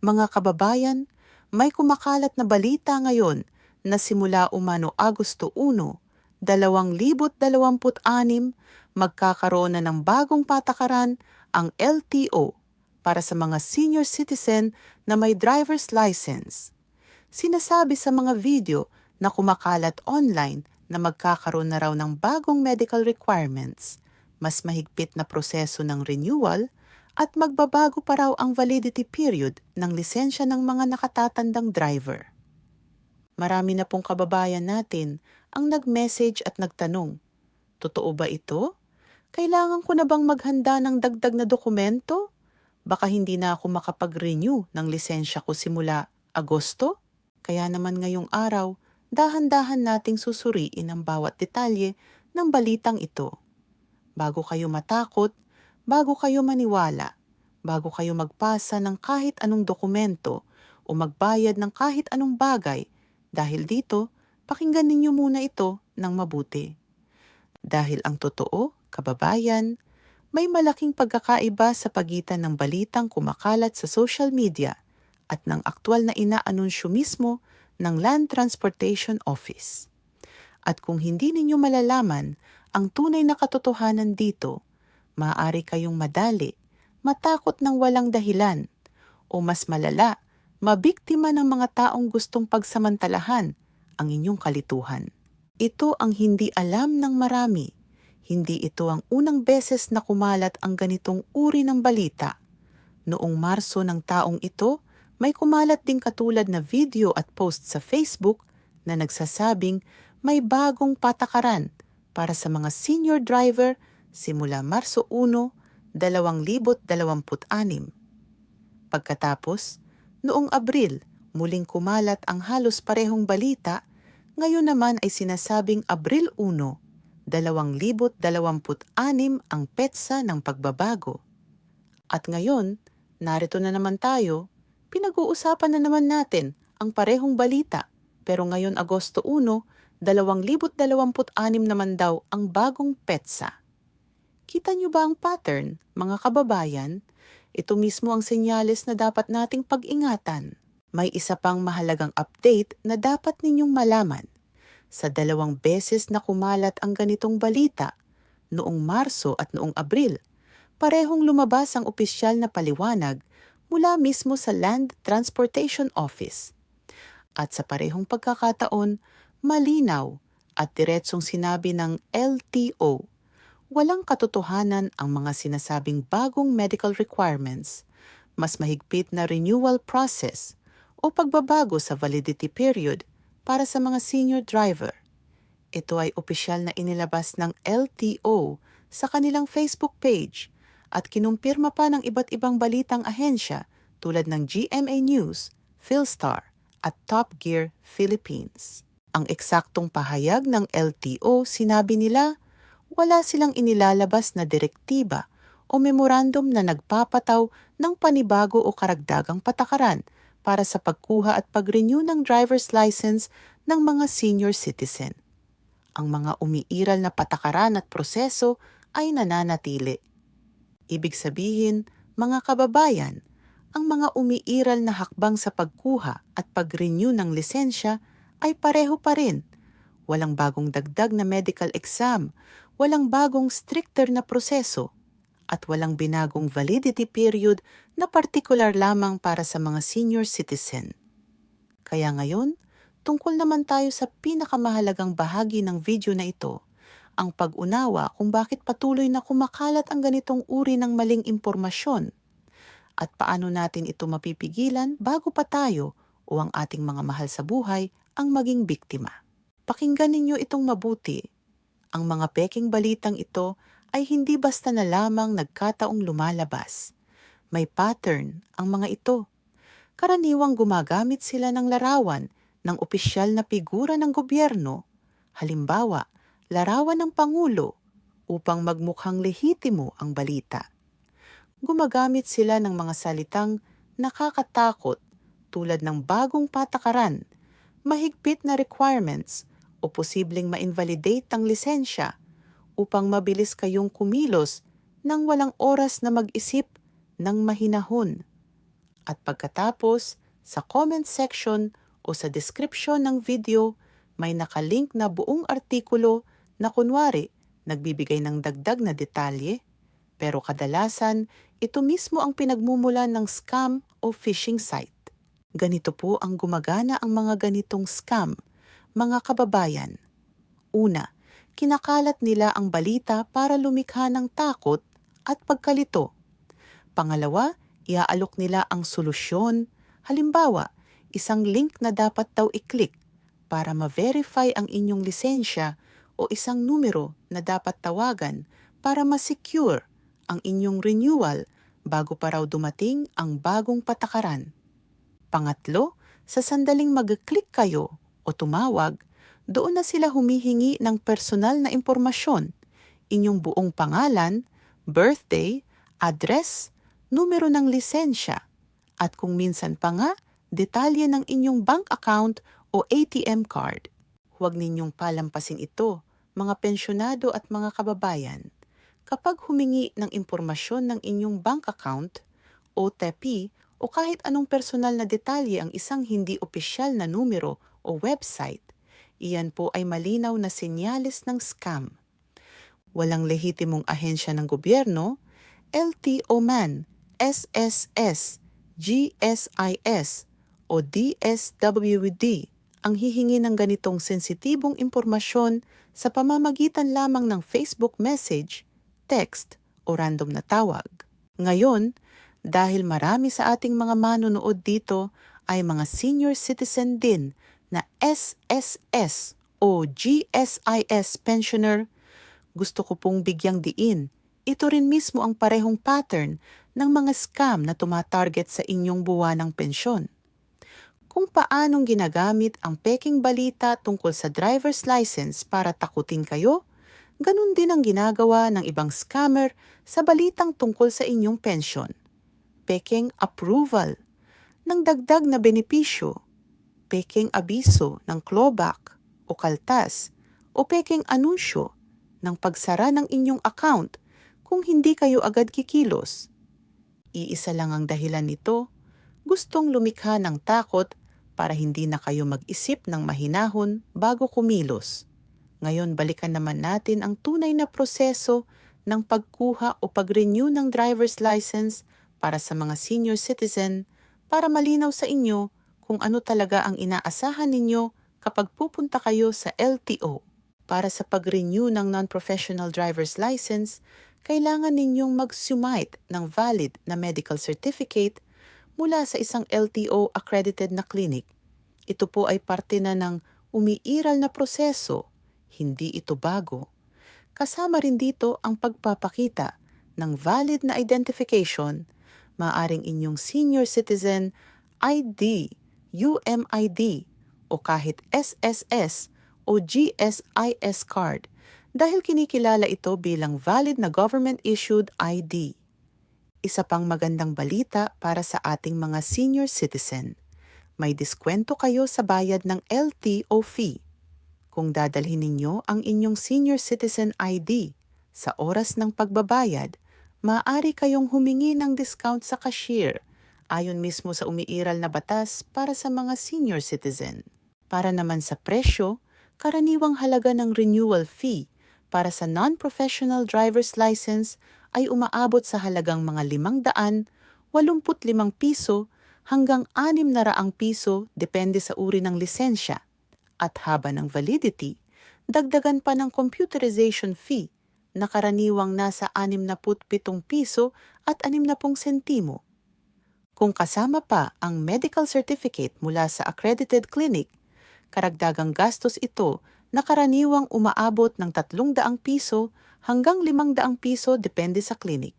Mga kababayan, may kumakalat na balita ngayon na simula umano Agosto 1, 2026, magkakaroon na ng bagong patakaran ang LTO para sa mga senior citizen na may driver's license. Sinasabi sa mga video na kumakalat online na magkakaroon na raw ng bagong medical requirements, mas mahigpit na proseso ng renewal, at magbabago pa raw ang validity period ng lisensya ng mga nakatatandang driver. Marami na pong kababayan natin ang nag-message at nagtanong, totoo ba ito? Kailangan ko na bang maghanda ng dagdag na dokumento? Baka hindi na ako makapag-renew ng lisensya ko simula Agosto? Kaya naman ngayong araw, dahan-dahan nating susuriin ang bawat detalye ng balitang ito. Bago kayo matakot, bago kayo maniwala, bago kayo magpasa ng kahit anong dokumento o magbayad ng kahit anong bagay, dahil dito, pakinggan ninyo muna ito ng mabuti. Dahil ang totoo, kababayan, may malaking pagkakaiba sa pagitan ng balitang kumakalat sa social media at ng aktwal na inaanunsyo mismo ng Land Transportation Office. At kung hindi ninyo malalaman ang tunay na katotohanan dito, maaari kayong madali, matakot ng walang dahilan, o mas malala, mabiktima ng mga taong gustong pagsamantalahan ang inyong kalituhan. Ito ang hindi alam ng marami. Hindi ito ang unang beses na kumalat ang ganitong uri ng balita. Noong Marso ng taong ito, may kumalat ding katulad na video at post sa Facebook na nagsasabing may bagong patakaran para sa mga senior driver simula Marso 1, 2026. Pagkatapos, noong Abril, muling kumalat ang halos parehong balita, ngayon naman ay sinasabing Abril 1, 2026 ang petsa ng pagbabago. At ngayon, narito na naman tayo, pinag-uusapan na naman natin ang parehong balita, pero ngayon Agosto 1, 2026 naman daw ang bagong petsa. Kita niyo ba ang pattern, mga kababayan? Ito mismo ang senyales na dapat nating pag-ingatan. May isa pang mahalagang update na dapat ninyong malaman. Sa 2 beses na kumalat ang ganitong balita, noong Marso at noong Abril, parehong lumabas ang opisyal na paliwanag mula mismo sa Land Transportation Office. At sa parehong pagkakataon, malinaw at diretsong sinabi ng LTO, walang katotohanan ang mga sinasabing bagong medical requirements, mas mahigpit na renewal process o pagbabago sa validity period para sa mga senior driver. Ito ay opisyal na inilabas ng LTO sa kanilang Facebook page at kinumpirma pa ng iba't ibang balitang ahensya tulad ng GMA News, Philstar at Top Gear Philippines. Ang eksaktong pahayag ng LTO, sinabi nila, wala silang inilalabas na direktiba o memorandum na nagpapataw ng panibago o karagdagang patakaran para sa pagkuha at pag-renew ng driver's license ng mga senior citizen. Ang mga umiiral na patakaran at proseso ay nananatili. Ibig sabihin, mga kababayan, ang mga umiiral na hakbang sa pagkuha at pag-renew ng lisensya ay pareho pa rin. Walang bagong dagdag na medical exam, walang bagong stricter na proseso, at walang binagong validity period na partikular lamang para sa mga senior citizen. Kaya ngayon, tungkol naman tayo sa pinakamahalagang bahagi ng video na ito, ang pag-unawa kung bakit patuloy na kumakalat ang ganitong uri ng maling impormasyon at paano natin ito mapipigilan bago pa tayo o ang ating mga mahal sa buhay ang maging biktima. Pakinggan ninyo itong mabuti. Ang mga peking balitang ito ay hindi basta na lamang nagkataong lumalabas. May pattern ang mga ito. Karaniwang gumagamit sila ng larawan ng opisyal na figura ng gobyerno, halimbawa, larawan ng Pangulo, upang magmukhang lehitimo ang balita. Gumagamit sila ng mga salitang nakakatakot tulad ng bagong patakaran, mahigpit na requirements, o posibleng ma-invalidate ang lisensya upang mabilis kayong kumilos nang walang oras na mag-isip ng mahinahon. At pagkatapos, sa comment section o sa description ng video, may nakalink na buong artikulo na kunwari nagbibigay ng dagdag na detalye, pero kadalasan ito mismo ang pinagmumulan ng scam o phishing site. Ganito po ang gumagana ang mga ganitong scam, mga kababayan. Una, kinakalat nila ang balita para lumikha ng takot at pagkalito. Pangalawa, iaalok nila ang solusyon. Halimbawa, isang link na dapat daw i-click para ma-verify ang inyong lisensya o isang numero na dapat tawagan para ma-secure ang inyong renewal bago pa raw dumating ang bagong patakaran. Pangatlo, sa sandaling mag-click kayo o tumawag, doon na sila humihingi ng personal na impormasyon, inyong buong pangalan, birthday, address, numero ng lisensya, at kung minsan pa nga, detalye ng inyong bank account o ATM card. Huwag ninyong palampasin ito, mga pensyonado at mga kababayan. Kapag humingi ng impormasyon ng inyong bank account, OTP, o kahit anong personal na detalye ang isang hindi opisyal na numero o website, iyan po ay malinaw na senyales ng scam. Walang lehitimong ahensya ng gobyerno, LTO man, SSS, GSIS o DSWD ang hihingi ng ganitong sensitibong impormasyon sa pamamagitan lamang ng Facebook message, text o random na tawag. Ngayon, dahil marami sa ating mga manonood dito ay mga senior citizen din na SSS o GSIS pensioner, gusto ko pong bigyang diin. Ito rin mismo ang parehong pattern ng mga scam na tumatarget sa inyong buwanang pensyon. Kung paanong ginagamit ang peking balita tungkol sa driver's license para takutin kayo, ganun din ang ginagawa ng ibang scammer sa balitang tungkol sa inyong pensyon. Peking approval ng dagdag na benepisyo, peking abiso ng clawback o kaltas, o peking anunsyo ng pagsara ng inyong account kung hindi kayo agad kikilos. Iisa lang ang dahilan nito, gustong lumikha ng takot para hindi na kayo mag-isip ng mahinahon bago kumilos. Ngayon balikan naman natin ang tunay na proseso ng pagkuha o pag-renew ng driver's license para sa mga senior citizen para malinaw sa inyo kung ano talaga ang inaasahan ninyo kapag pupunta kayo sa LTO. Para sa pag-renew ng non-professional driver's license, kailangan ninyong mag-submit ng valid na medical certificate mula sa isang LTO accredited na clinic. Ito po ay parte na ng umiiral na proseso, hindi ito bago. Kasama rin dito ang pagpapakita ng valid na identification, maaring inyong senior citizen ID, UMID, o kahit SSS o GSIS card dahil kinikilala ito bilang valid na government-issued ID. Isa pang magandang balita para sa ating mga senior citizen. May diskwento kayo sa bayad ng LTO fee. Kung dadalhin ninyo ang inyong senior citizen ID sa oras ng pagbabayad, maaari kayong humingi ng discount sa cashier ayon mismo sa umiiral na batas para sa mga senior citizen. Para naman sa presyo, karaniwang halaga ng renewal fee para sa non-professional driver's license ay umaabot sa halagang mga 585 piso hanggang 600 piso depende sa uri ng lisensya. At haba ng validity, dagdagan pa ng computerization fee na karaniwang nasa 67 piso at 60 sentimo. Kung kasama pa ang medical certificate mula sa accredited clinic, karagdagang gastos ito na karaniwang umaabot ng 300 piso hanggang 500 piso depende sa clinic.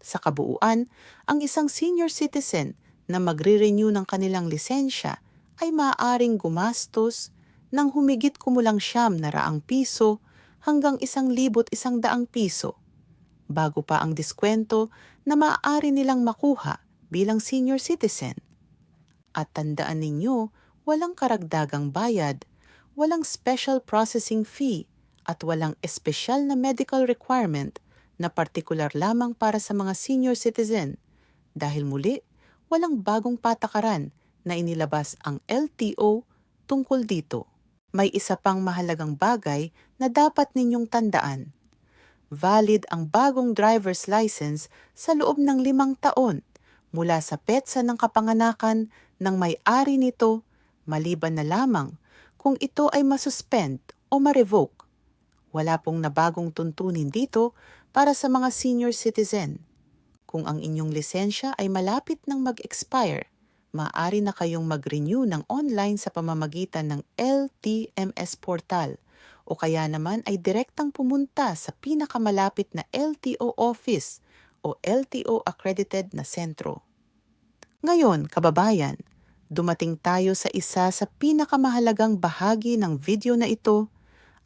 Sa kabuuan, ang isang senior citizen na magre-renew ng kanilang lisensya ay maaaring gumastos ng humigit kumulang 900 piso hanggang 1,100 piso, bago pa ang diskwento na maaari nilang makuha bilang senior citizen. At tandaan ninyo, walang karagdagang bayad, walang special processing fee, at walang espesyal na medical requirement na partikular lamang para sa mga senior citizen. Dahil muli, walang bagong patakaran na inilabas ang LTO tungkol dito. May isa pang mahalagang bagay na dapat ninyong tandaan. Valid ang bagong driver's license sa loob ng 5 taon mula sa petsa ng kapanganakan ng may-ari nito, maliban na lamang kung ito ay masuspend o ma-revoke. Wala pong nabagong tuntunin dito para sa mga senior citizen. Kung ang inyong lisensya ay malapit ng mag-expire, maaari na kayong mag-renew ng online sa pamamagitan ng LTMS portal o kaya naman ay direktang pumunta sa pinakamalapit na LTO office o LTO accredited na sentro. Ngayon, kababayan, dumating tayo sa isa sa pinakamahalagang bahagi ng video na ito,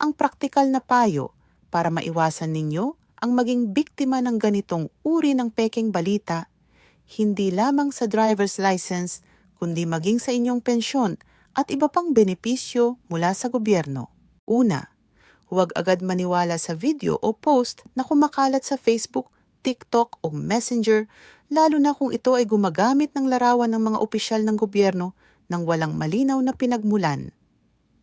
ang praktikal na payo para maiwasan ninyo ang maging biktima ng ganitong uri ng pekeng balita, hindi lamang sa driver's license, kundi maging sa inyong pensyon at iba pang benepisyo mula sa gobyerno. Una, huwag agad maniwala sa video o post na kumakalat sa Facebook, TikTok o Messenger, lalo na kung ito ay gumagamit ng larawan ng mga opisyal ng gobyerno nang walang malinaw na pinagmulan.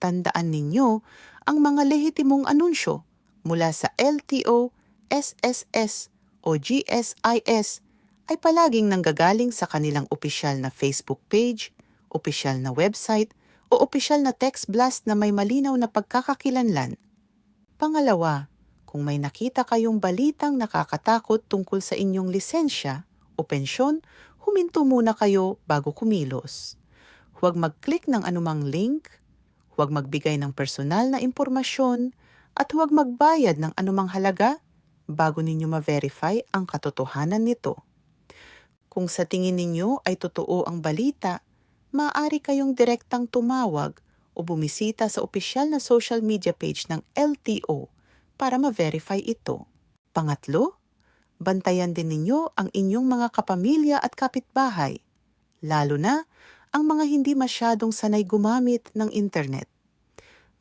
Tandaan ninyo ang mga lehitimong anunsyo mula sa LTO, SSS o GSIS ay palaging nanggagaling sa kanilang opisyal na Facebook page, opisyal na website o opisyal na text blast na may malinaw na pagkakakilanlan. Pangalawa, kung may nakita kayong balitang nakakatakot tungkol sa inyong lisensya o pensyon, huminto muna kayo bago kumilos. Huwag mag-click ng anumang link, huwag magbigay ng personal na impormasyon, at huwag magbayad ng anumang halaga bago ninyo ma-verify ang katotohanan nito. Kung sa tingin ninyo ay totoo ang balita, maaari kayong direktang tumawag o bumisita sa opisyal na social media page ng LTO para ma-verify ito. Pangatlo, bantayan din ninyo ang inyong mga kapamilya at kapitbahay, lalo na ang mga hindi masyadong sanay gumamit ng internet.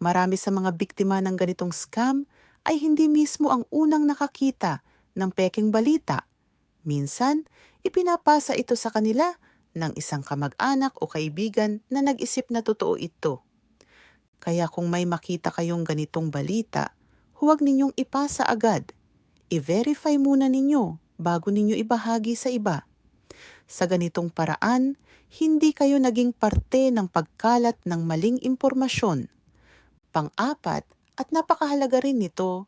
Marami sa mga biktima ng ganitong scam ay hindi mismo ang unang nakakita ng pekeng balita. Minsan, ipinapasa ito sa kanila ng isang kamag-anak o kaibigan na nag-isip na totoo ito. Kaya kung may makita kayong ganitong balita, huwag ninyong ipasa agad. I-verify muna ninyo bago ninyo ibahagi sa iba. Sa ganitong paraan, hindi kayo naging parte ng pagkalat ng maling impormasyon. Pang-apat, at napakahalaga rin nito,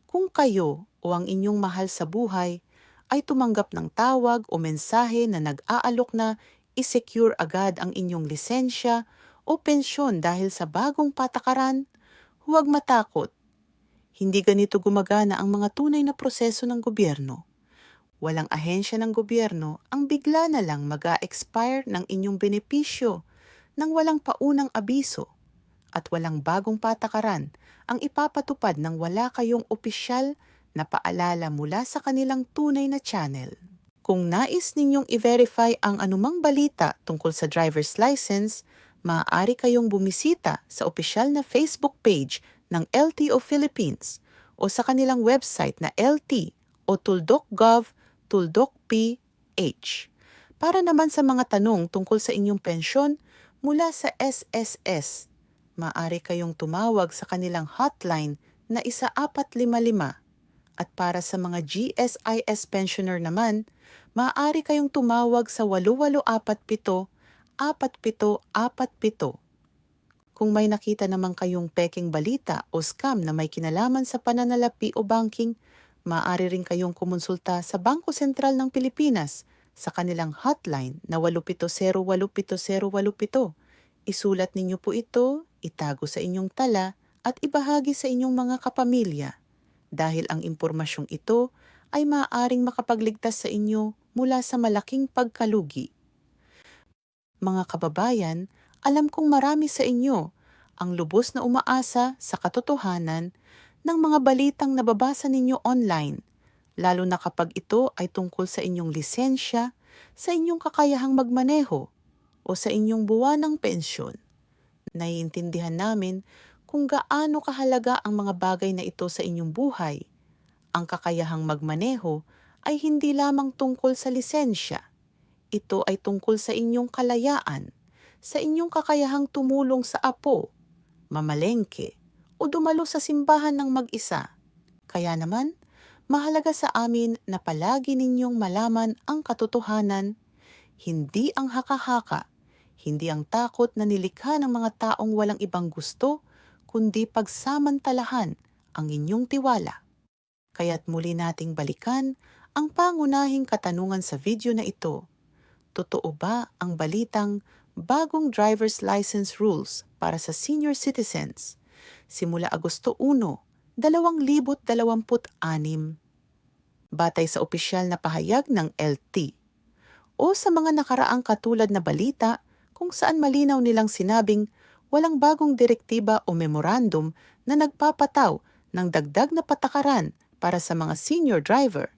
kung kayo o ang inyong mahal sa buhay ay tumanggap ng tawag o mensahe na nag-aalok na i-secure agad ang inyong lisensya o pensyon dahil sa bagong patakaran, huwag matakot. Hindi ganito gumagana ang mga tunay na proseso ng gobyerno. Walang ahensya ng gobyerno ang bigla na lang mag-a-expire ng inyong benepisyo nang walang paunang abiso, at walang bagong patakaran ang ipapatupad nang wala kayong opisyal na paalala mula sa kanilang tunay na channel. Kung nais ninyong i-verify ang anumang balita tungkol sa driver's license, maaari kayong bumisita sa opisyal na Facebook page ng LTO Philippines o sa kanilang website na LT o tuldok.gov.ph. Para naman sa mga tanong tungkol sa inyong pensyon mula sa SSS, maaari kayong tumawag sa kanilang hotline na 1455. At para sa mga GSIS pensioner naman, maaari kayong tumawag sa 8847-4747. Kung may nakita naman kayong pekeng balita o scam na may kinalaman sa pananalapi o banking, maaari rin kayong kumonsulta sa Bangko Sentral ng Pilipinas sa kanilang hotline na 870-87087. Isulat ninyo po ito, itago sa inyong tala at ibahagi sa inyong mga kapamilya dahil ang impormasyong ito ay maaaring makapagligtas sa inyo mula sa malaking pagkalugi. Mga kababayan, alam kong marami sa inyo ang lubos na umaasa sa katotohanan ng mga balitang nababasa ninyo online, lalo na kapag ito ay tungkol sa inyong lisensya, sa inyong kakayahang magmaneho, o sa inyong buwanang pensyon. Naiintindihan namin kung gaano kahalaga ang mga bagay na ito sa inyong buhay. Ang kakayahang magmaneho ay hindi lamang tungkol sa lisensya. ito ay tungkol sa inyong kalayaan, sa inyong kakayahang tumulong sa apo, mamalengke, o dumalo sa simbahan ng mag-isa. Kaya naman, mahalaga sa amin na palagi ninyong malaman ang katotohanan, hindi ang haka-haka, hindi ang takot na nilikha ng mga taong walang ibang gusto, kundi pagsamantalahan ang inyong tiwala. Kaya't muli nating balikan ang pangunahing katanungan sa video na ito. Totoo ba ang balitang bagong driver's license rules para sa senior citizens simula Agosto 1, 2026? Batay sa opisyal na pahayag ng LT o sa mga nakaraang katulad na balita kung saan malinaw nilang sinabing walang bagong direktiba o memorandum na nagpapataw ng dagdag na patakaran para sa mga senior driver.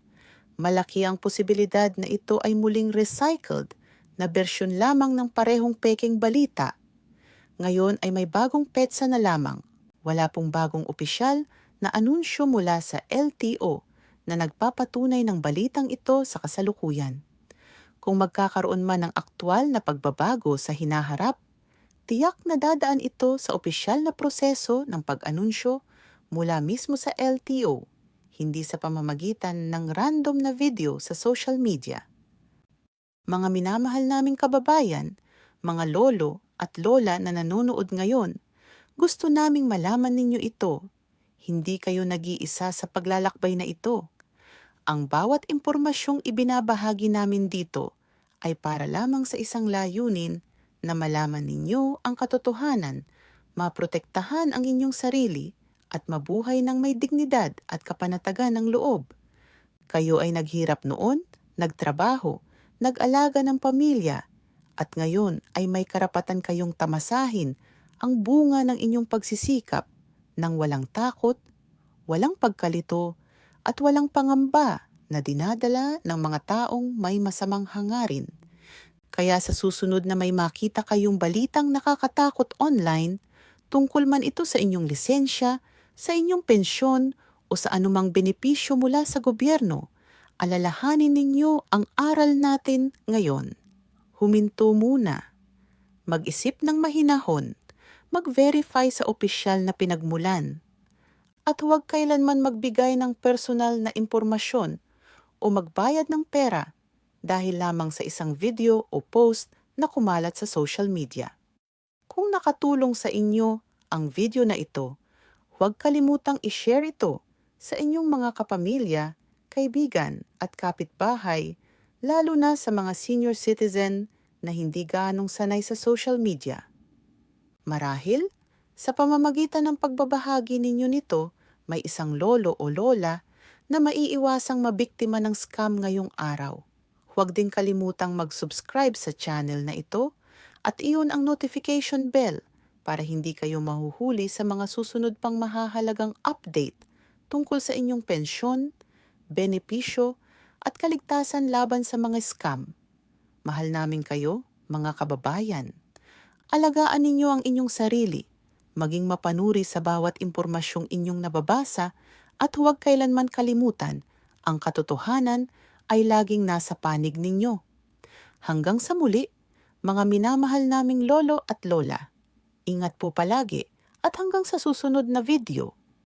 Malaki ang posibilidad na ito ay muling recycled na bersyon lamang ng parehong pekeng balita. Ngayon ay may bagong petsa na lamang. Wala pong bagong opisyal na anunsyo mula sa LTO na nagpapatunay ng balitang ito sa kasalukuyan. Kung magkakaroon man ng aktwal na pagbabago sa hinaharap, tiyak na dadaan ito sa opisyal na proseso ng pag-anunsyo mula mismo sa LTO, hindi sa pamamagitan ng random na video sa social media. Mga minamahal naming kababayan, mga lolo at lola na nanonood ngayon, gusto naming malaman ninyo ito. Hindi kayo nag-iisa sa paglalakbay na ito. Ang bawat impormasyong ibinabahagi namin dito ay para lamang sa isang layunin na malaman ninyo ang katotohanan, maprotektahan ang inyong sarili, at mabuhay ng may dignidad at kapanatagan ng loob. Kayo ay naghirap noon, nagtrabaho, nag-alaga ng pamilya, at ngayon ay may karapatan kayong tamasahin ang bunga ng inyong pagsisikap nang walang takot, walang pagkalito, at walang pangamba na dinadala ng mga taong may masamang hangarin. Kaya sa susunod na may makita kayong balitang nakakatakot online, tungkol man ito sa inyong lisensya, sa inyong pensyon o sa anumang benepisyo mula sa gobyerno, alalahanin ninyo ang aral natin ngayon. Huminto muna. Mag-isip ng mahinahon. Mag-verify sa opisyal na pinagmulan. At huwag kailanman magbigay ng personal na impormasyon o magbayad ng pera dahil lamang sa isang video o post na kumalat sa social media. Kung nakatulong sa inyo ang video na ito, huwag kalimutang i-share ito sa inyong mga kapamilya, kaibigan at kapitbahay, lalo na sa mga senior citizen na hindi ganong sanay sa social media. Marahil, sa pamamagitan ng pagbabahagi ninyo nito, may isang lolo o lola na maiiwasang mabiktima ng scam ngayong araw. Huwag din kalimutang mag-subscribe sa channel na ito at iyon ang notification bell para hindi kayo mahuhuli sa mga susunod pang mahahalagang update tungkol sa inyong pensyon, benepisyo at kaligtasan laban sa mga scam. Mahal namin kayo, mga kababayan. Alagaan ninyo ang inyong sarili, maging mapanuri sa bawat impormasyong inyong nababasa at huwag kailanman kalimutan, ang katotohanan ay laging nasa panig ninyo. Hanggang sa muli, mga minamahal naming lolo at lola. Ingat po palagi at hanggang sa susunod na video.